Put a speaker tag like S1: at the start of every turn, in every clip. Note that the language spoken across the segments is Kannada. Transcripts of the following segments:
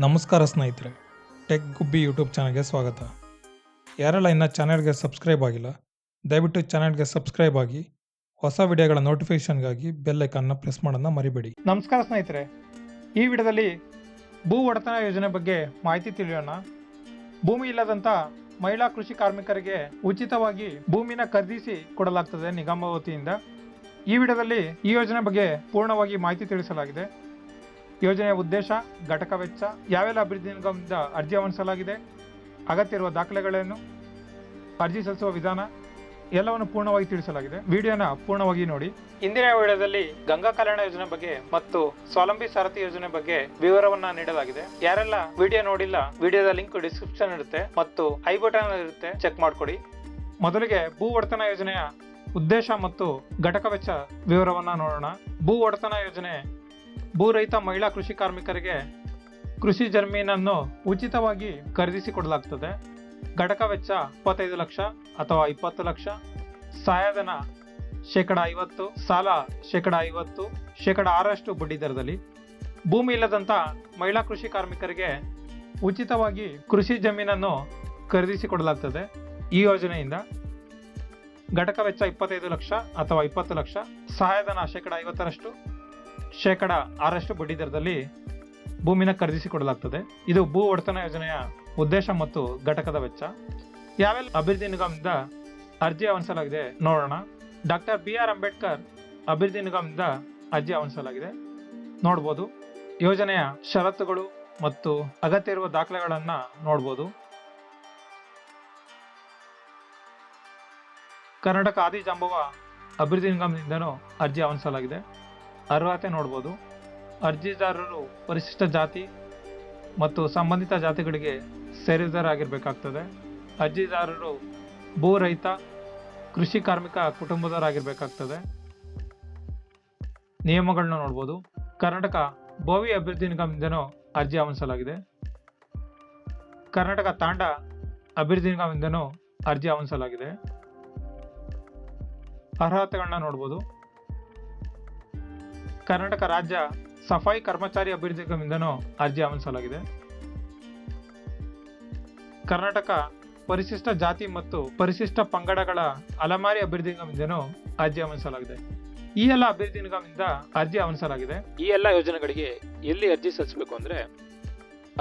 S1: ನಮಸ್ಕಾರ ಸ್ನೇಹಿತರೆ, ಟೆಕ್ ಗುಬ್ಬಿ ಯೂಟ್ಯೂಬ್ ಚಾನಲ್ಗೆ ಸ್ವಾಗತ. ಯಾರೆಲ್ಲ ಇನ್ನು ಚಾನಲ್ಗೆ ಸಬ್ಸ್ಕ್ರೈಬ್ ಆಗಿಲ್ಲ, ದಯವಿಟ್ಟು ಚಾನಲ್ಗೆ ಸಬ್ಸ್ಕ್ರೈಬ್ ಆಗಿ ಹೊಸ ವಿಡಿಯೋಗಳ ನೋಟಿಫಿಕೇಶನ್ಗಾಗಿ ಬೆಲ್ ಐಕಾನ್ನ ಪ್ರೆಸ್ ಮಾಡೋದನ್ನ ಮರಿಬೇಡಿ.
S2: ನಮಸ್ಕಾರ ಸ್ನೇಹಿತರೆ, ಈ ವಿಡಿಯೋದಲ್ಲಿ ಭೂ ಒಡೆತನ ಯೋಜನೆ ಬಗ್ಗೆ ಮಾಹಿತಿ ತಿಳಿಯೋಣ. ಭೂಮಿ ಇಲ್ಲದಂತ ಮಹಿಳಾ ಕೃಷಿ ಕಾರ್ಮಿಕರಿಗೆ ಉಚಿತವಾಗಿ ಭೂಮಿನ ಖರೀದಿಸಿ ಕೊಡಲಾಗ್ತದೆ ನಿಗಮ ವತಿಯಿಂದ. ಈ ವಿಡಿಯೋದಲ್ಲಿ ಈ ಯೋಜನೆ ಬಗ್ಗೆ ಪೂರ್ಣವಾಗಿ ಮಾಹಿತಿ ತಿಳಿಸಲಾಗಿದೆ. ಯೋಜನೆಯ ಉದ್ದೇಶ, ಘಟಕ ವೆಚ್ಚ, ಯಾವೆಲ್ಲ ಅಭಿವೃದ್ಧಿ ನಿಗಮದಿಂದ ಅರ್ಜಿ ಆಹ್ವಾನಿಸಲಾಗಿದೆ, ಅಗತ್ಯ ಇರುವ ದಾಖಲೆಗಳೇನು, ಅರ್ಜಿ ಸಲ್ಲಿಸುವ ವಿಧಾನ ಎಲ್ಲವನ್ನು ಪೂರ್ಣವಾಗಿ ತಿಳಿಸಲಾಗಿದೆ. ವಿಡಿಯೋನ ಪೂರ್ಣವಾಗಿ ನೋಡಿ. ಇಂದಿನ ವಿಡಿಯೋದಲ್ಲಿ ಗಂಗಾ ಕಲ್ಯಾಣ ಯೋಜನೆ ಬಗ್ಗೆ ಮತ್ತು ಸ್ವಾವಲಂಬಿ ಸಾರಥಿ ಯೋಜನೆ ಬಗ್ಗೆ ವಿವರವನ್ನ ನೀಡಲಾಗಿದೆ. ಯಾರೆಲ್ಲ ವಿಡಿಯೋ ನೋಡಿಲ್ಲ, ವಿಡಿಯೋದ ಲಿಂಕ್ ಡಿಸ್ಕ್ರಿಪ್ಷನ್ ಇರುತ್ತೆ ಮತ್ತು ಐ ಬಟನ್ ಇರುತ್ತೆ, ಚೆಕ್ ಮಾಡ್ಕೊಡಿ. ಮೊದಲಿಗೆ ಭೂ ಒಡೆತನ ಯೋಜನೆಯ ಉದ್ದೇಶ ಮತ್ತು ಘಟಕ ವೆಚ್ಚ ವಿವರವನ್ನ ನೋಡೋಣ. ಭೂ ಒಡೆತನ ಯೋಜನೆ ಭೂ ರಹಿತ ಮಹಿಳಾ ಕೃಷಿ ಕಾರ್ಮಿಕರಿಗೆ ಕೃಷಿ ಜಮೀನನ್ನು ಉಚಿತವಾಗಿ ಖರೀದಿಸಿಕೊಡಲಾಗ್ತದೆ. ಘಟಕ ವೆಚ್ಚ 25 ಲಕ್ಷ ಅಥವಾ 20 ಲಕ್ಷ, ಸಹಾಯಧನ 50%, ಸಾಲ 50%, 6% ಬಡ್ಡಿ ದರದಲ್ಲಿ. ಭೂಮಿ ಇಲ್ಲದಂತ ಮಹಿಳಾ ಕೃಷಿ ಕಾರ್ಮಿಕರಿಗೆ ಉಚಿತವಾಗಿ ಕೃಷಿ ಜಮೀನನ್ನು ಖರೀದಿಸಿಕೊಡಲಾಗ್ತದೆ ಈ ಯೋಜನೆಯಿಂದ. ಘಟಕ ವೆಚ್ಚ 25 ಲಕ್ಷ ಅಥವಾ 20 ಲಕ್ಷ, ಸಹಾಯಧನ 50%, 6% ಬಡ್ಡಿ ದರದಲ್ಲಿ ಭೂಮಿನ ಖರೀದಿಸಿಕೊಡಲಾಗ್ತದೆ. ಇದು ಭೂ ಒಡೆತನ ಯೋಜನೆಯ ಉದ್ದೇಶ ಮತ್ತು ಘಟಕದ ವೆಚ್ಚ. ಯಾವೆಲ್ಲ ಅಭಿವೃದ್ಧಿ ನಿಗಮದಿಂದ ಅರ್ಜಿ ಆಹ್ವಾನಿಸಲಾಗಿದೆ ನೋಡೋಣ. ಡಾಕ್ಟರ್ BR ಅಂಬೇಡ್ಕರ್ ಅಭಿವೃದ್ಧಿ ನಿಗಮದಿಂದ ಅರ್ಜಿ ಆಹ್ವಾನಿಸಲಾಗಿದೆ. ನೋಡ್ಬೋದು. ಯೋಜನೆಯ ಷರತ್ತುಗಳು ಮತ್ತು ಅಗತ್ಯ ಇರುವ ದಾಖಲೆಗಳನ್ನ ನೋಡ್ಬೋದು. ಕರ್ನಾಟಕ ಆದಿಜಾಂಬವ ಅಭಿವೃದ್ಧಿ ನಿಗಮದಿಂದನೂ ಅರ್ಜಿ ಆಹ್ವಾನಿಸಲಾಗಿದೆ. ಅರ್ಹತೆ ನೋಡ್ಬೋದು. ಅರ್ಜಿದಾರರು ಪರಿಶಿಷ್ಟ ಜಾತಿ ಮತ್ತು ಸಂಬಂಧಿತ ಜಾತಿಗಳಿಗೆ ಸೇರಿದವರಾಗಿರ್ಬೇಕಾಗ್ತದೆ. ಅರ್ಜಿದಾರರು ಭೂ ರಹಿತ ಕೃಷಿ ಕಾರ್ಮಿಕ ಕುಟುಂಬದವರಾಗಿರ್ಬೇಕಾಗ್ತದೆ. ನಿಯಮಗಳನ್ನ ನೋಡ್ಬೋದು. ಕರ್ನಾಟಕ ಭೋವಿ ಅಭಿವೃದ್ಧಿ ನಿಗಮದಿಂದನೂ ಅರ್ಜಿ ಆಹ್ವಾನಿಸಲಾಗಿದೆ. ಕರ್ನಾಟಕ ತಾಂಡ ಅಭಿವೃದ್ಧಿ ನಿಗಮದಿಂದನೂ ಅರ್ಜಿ ಆಹ್ವಾನಿಸಲಾಗಿದೆ. ಅರ್ಹತೆಗಳನ್ನ ನೋಡ್ಬೋದು. ಕರ್ನಾಟಕ ರಾಜ್ಯ ಸಫಾಯಿ ಕರ್ಮಚಾರಿ ಅಭಿವೃದ್ಧಿ ನಿಗಮದಿಂದನೂ ಅರ್ಜಿ ಆಹ್ವಾನಿಸಲಾಗಿದೆ. ಕರ್ನಾಟಕ ಪರಿಶಿಷ್ಟ ಜಾತಿ ಮತ್ತು ಪರಿಶಿಷ್ಟ ಪಂಗಡಗಳ ಅಲೆಮಾರಿ ಅಭಿವೃದ್ಧಿ ನಿಗಮದಿಂದನೂ ಅರ್ಜಿ ಆಹ್ವಾನಿಸಲಾಗಿದೆ. ಈ ಎಲ್ಲ ಅಭಿವೃದ್ಧಿ ನಿಗಮದಿಂದ ಅರ್ಜಿ ಆಹ್ವಾನಿಸಲಾಗಿದೆ.
S3: ಈ ಎಲ್ಲ ಯೋಜನೆಗಳಿಗೆ ಎಲ್ಲಿ ಅರ್ಜಿ ಸಲ್ಲಿಸಬೇಕು ಅಂದ್ರೆ,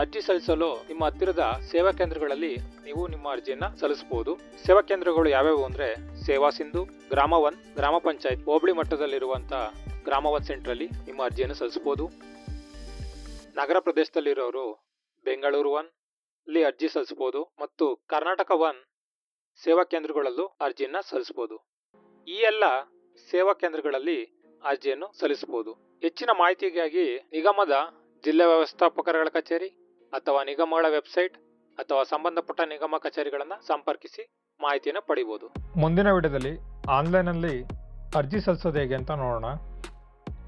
S3: ಅರ್ಜಿ ಸಲ್ಲಿಸಲು ನಿಮ್ಮ ಹತ್ತಿರದ ಸೇವಾ ಕೇಂದ್ರಗಳಲ್ಲಿ ನೀವು ನಿಮ್ಮ ಅರ್ಜಿಯನ್ನ ಸಲ್ಲಿಸಬಹುದು. ಸೇವಾ ಕೇಂದ್ರಗಳು ಯಾವ್ಯಾವು ಅಂದ್ರೆ, ಸೇವಾ ಸಿಂಧು, ಗ್ರಾಮ 1, ಗ್ರಾಮ ಪಂಚಾಯತ್, ಹೋಬಳಿ ಮಟ್ಟದಲ್ಲಿರುವಂತಹ ಗ್ರಾಮ 1 ಸೆಂಟರ್ ಅಲ್ಲಿ ನಿಮ್ಮ ಅರ್ಜಿಯನ್ನು ಸಲ್ಲಿಸಬಹುದು. ನಗರ ಪ್ರದೇಶದಲ್ಲಿರೋರು ಬೆಂಗಳೂರು 1 ಅಲ್ಲಿ ಅರ್ಜಿ ಸಲ್ಲಿಸಬಹುದು ಮತ್ತು ಕರ್ನಾಟಕ 1 ಸೇವಾ ಕೇಂದ್ರಗಳಲ್ಲೂ ಅರ್ಜಿಯನ್ನ ಸಲ್ಲಿಸಬಹುದು. ಈ ಎಲ್ಲ ಸೇವಾ ಕೇಂದ್ರಗಳಲ್ಲಿ ಅರ್ಜಿಯನ್ನು ಸಲ್ಲಿಸಬಹುದು. ಹೆಚ್ಚಿನ ಮಾಹಿತಿಗಾಗಿ ನಿಗಮದ ಜಿಲ್ಲಾ ವ್ಯವಸ್ಥಾಪಕರ ಕಚೇರಿ ಅಥವಾ ನಿಗಮಗಳ ವೆಬ್ಸೈಟ್ ಅಥವಾ ಸಂಬಂಧಪಟ್ಟ ನಿಗಮ ಕಚೇರಿಗಳನ್ನ ಸಂಪರ್ಕಿಸಿ ಮಾಹಿತಿಯನ್ನು ಪಡೆಯಬಹುದು.
S2: ಮುಂದಿನ ವಿಡಿಯೋದಲ್ಲಿ ಆನ್ಲೈನಲ್ಲಿ ಅರ್ಜಿ ಸಲ್ಲಿಸೋದು ಹೇಗೆ ಅಂತ ನೋಡೋಣ.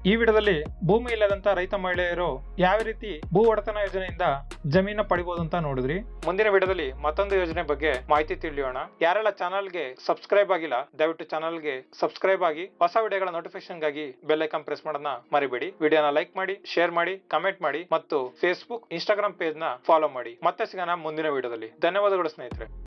S2: ಈ ವಿಡಿಯೋದಲ್ಲಿ ಭೂಮಿ ಇಲ್ಲದಂತ ರೈತ ಮಹಿಳೆಯರು ಯಾವ ರೀತಿ ಭೂ ಒಡೆತನ ಯೋಜನೆಯಿಂದ ಜಮೀನ ಪಡಿಬಹುದು ಅಂತ ನೋಡಿದ್ರಿ. ಮುಂದಿನ ವಿಡಿಯೋದಲ್ಲಿ ಮತ್ತೊಂದು ಯೋಜನೆ ಬಗ್ಗೆ ಮಾಹಿತಿ ತಿಳಿಯೋಣ. ಯಾರೆಲ್ಲ ಚಾನಲ್ಗೆ ಸಬ್ಸ್ಕ್ರೈಬ್ ಆಗಿಲ್ಲ, ದಯವಿಟ್ಟು ಚಾನಲ್ಗೆ ಸಬ್ಸ್ಕ್ರೈಬ್ ಆಗಿ ಹೊಸ ವಿಡಿಯೋಗಳ ನೋಟಿಫಿಕೇಶನ್ಗಾಗಿ ಬೆಲ್ ಐಕಾನ್ ಪ್ರೆಸ್ ಮಾಡೋದನ್ನ ಮರಿಬೇಡಿ. ವಿಡಿಯೋನ ಲೈಕ್ ಮಾಡಿ, ಶೇರ್ ಮಾಡಿ, ಕಮೆಂಟ್ ಮಾಡಿ ಮತ್ತು ಫೇಸ್ಬುಕ್, ಇನ್ಸ್ಟಾಗ್ರಾಮ್ ಪೇಜ್ ನ ಫಾಲೋ ಮಾಡಿ. ಮತ್ತೆ ಸಿಗೋಣ ಮುಂದಿನ ವಿಡಿಯೋದಲ್ಲಿ. ಧನ್ಯವಾದಗಳು ಸ್ನೇಹಿತರೆ.